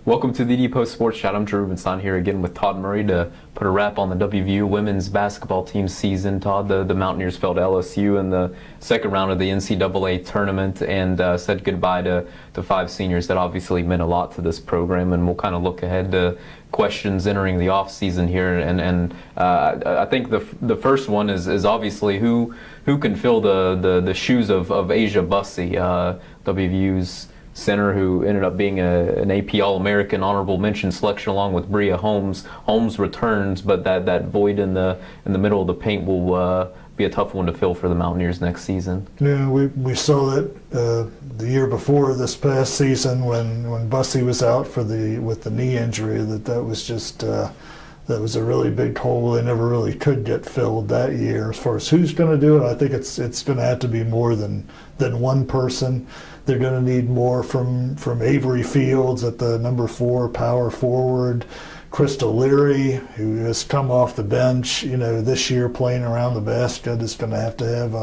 Welcome to the Depot Sports Chat. I'm Rubenstein here again with Todd Murray to put a wrap on the WVU women's basketball team season. Todd, the Mountaineers fell to LSU in the second round of the NCAA tournament and said goodbye to five seniors that obviously meant a lot to this program. And we'll kind of look ahead to questions entering the off season here. And I think the first one is obviously who can fill the shoes of Asia Bussey, WVU's center, who ended up being an AP All-American honorable mention selection along with Bria Holmes. Holmes returns, but that void in the middle of the paint will be a tough one to fill for the Mountaineers next season. Yeah, we saw that the year before this past season when Bussey was out with the knee injury. That was just that was a really big hole they never really could get filled that year. As far as who's going to do it, I think it's going to have to be more than one person. They're going to need more from Avery Fields at the number 4 power forward. Crystal Leary, who has come off the bench, this year playing around the basket, is going to have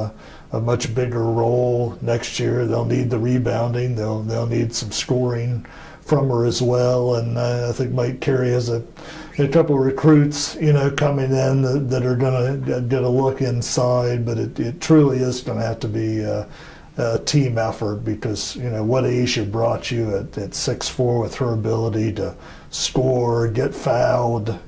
a much bigger role next year. They'll need the rebounding. They'll need some scoring from her as well. And I think Mike Carey has a couple of recruits, coming in that are going to get a look inside. But it truly is going to have to be a team effort, because what Asia brought you at 6'4", with her ability to score, get fouled,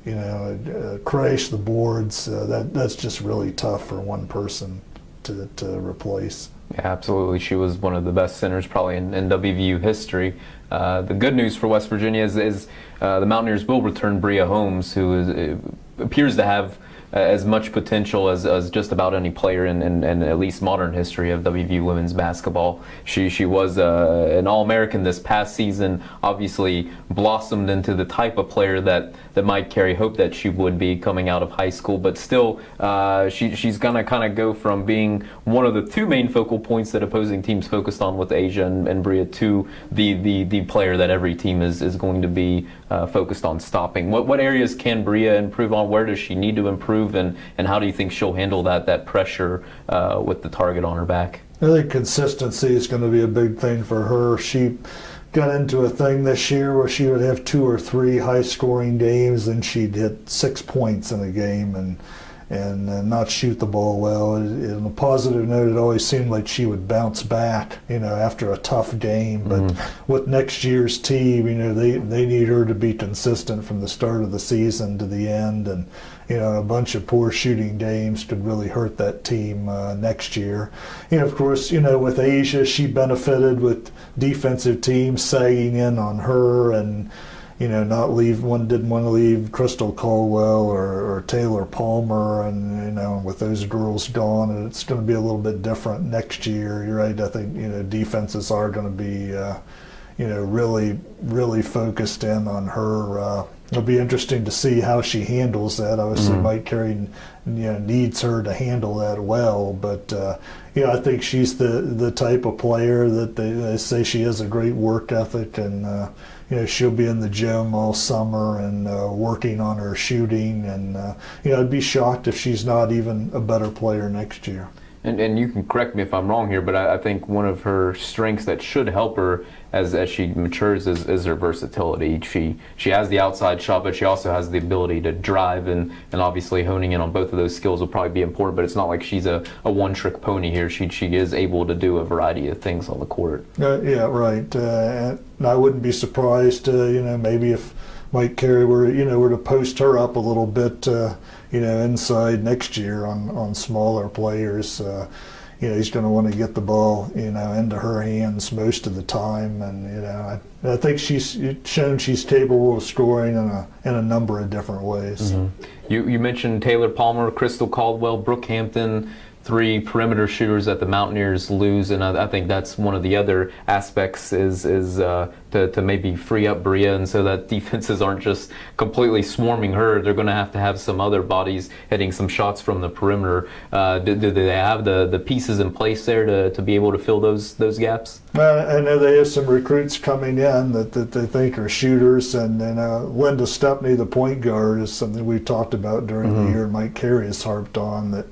crash the boards, that's just really tough for one person to replace. Yeah, absolutely. She was one of the best centers probably in WVU history. The good news for West Virginia is the Mountaineers will return Bria Holmes, who appears to have as much potential as just about any player in at least modern history of WVU women's basketball. She was an All-American this past season, obviously blossomed into the type of player that Mike Carey hoped that she would be coming out of high school, but still she's going to kind of go from being one of the two main focal points that opposing teams focused on with Asia and Bria to the player that every team is going to be focused on stopping. What areas can Bria improve on? Where does she need to improve? And how do you think she'll handle that pressure with the target on her back? I think consistency is going to be a big thing for her. She got into a thing this year where she would have 2 or 3 high-scoring games, and she'd hit 6 points in a game and not shoot the ball well. On a positive note, it always seemed like she would bounce back, after a tough game. But with next year's team, they need her to be consistent from the start of the season to the end. And a bunch of poor shooting games could really hurt that team next year. Of course, with Asia, she benefited with defensive teams sagging in on her and didn't want to leave Crystal Caldwell or Taylor Palmer, and with those girls gone, and it's going to be a little bit different next year. You're right. I think defenses are going to be really, really focused in on her. It'll be interesting to see how she handles that. Obviously, Mike Carey needs her to handle that well, but I think she's the type of player that they say she has a great work ethic, and she'll be in the gym all summer and working on her shooting, and I'd be shocked if she's not even a better player next year. And you can correct me if I'm wrong here, but I think one of her strengths that should help her as she matures is her versatility. She has the outside shot, but she also has the ability to drive, and obviously honing in on both of those skills will probably be important, but it's not like she's a one-trick pony here. She is able to do a variety of things on the court. Yeah, right. And I wouldn't be surprised, maybe if Mike Carey were to post her up a little bit, inside next year on smaller players. He's going to want to get the ball, into her hands most of the time, and I think she's shown she's capable of scoring in a number of different ways. You mentioned Taylor Palmer, Crystal Caldwell, Brooke Hampton, 3 perimeter shooters that the Mountaineers lose, and I think that's one of the other aspects is to maybe free up Bria, and so that defenses aren't just completely swarming her. They're going to have some other bodies hitting some shots from the perimeter. Do they have the pieces in place there to be able to fill those gaps? I know they have some recruits coming in that they think are shooters, and Linda Stepney, the point guard, is something we've talked about during the year. Mike Carey has harped on that.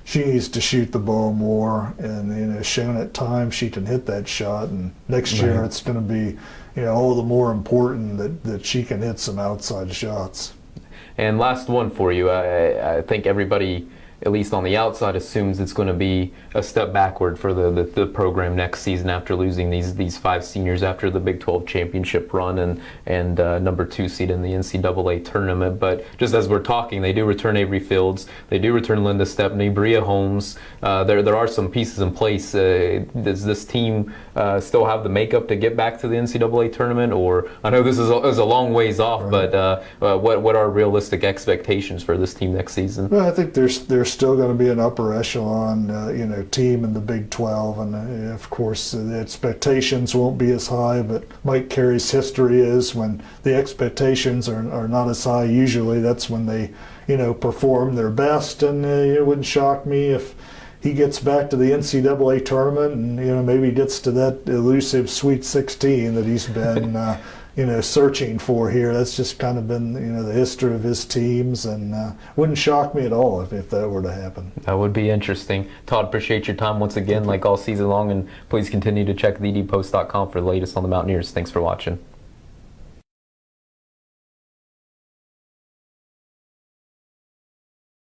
she needs to shoot the ball more, and shown at times she can hit that shot. And next year it's going to be all the more important that she can hit some outside shots. And last one for you. I think everybody, at least on the outside, assumes it's going to be a step backward for the program next season after losing these 5 seniors after the Big 12 championship run and number 2 seed in the NCAA tournament. But just as we're talking, they do return Avery Fields, they do return Linda Stepney, Bria Holmes. There are some pieces in place. Does this team still have the makeup to get back to the NCAA tournament? Or I know this is a long ways off, right. But what are realistic expectations for this team next season? Well, I think there's still going to be an upper echelon, team in the Big 12, and of course the expectations won't be as high. But Mike Carey's history is when the expectations are not as high. Usually, that's when they, perform their best. And it wouldn't shock me if he gets back to the NCAA tournament and maybe gets to that elusive Sweet 16 that he's been. Searching for here. That's just kind of been, the history of his teams, and wouldn't shock me at all if that were to happen. That would be interesting. Todd, appreciate your time once again, like all season long, and please continue to check thedpost.com for the latest on the Mountaineers. Thanks for watching.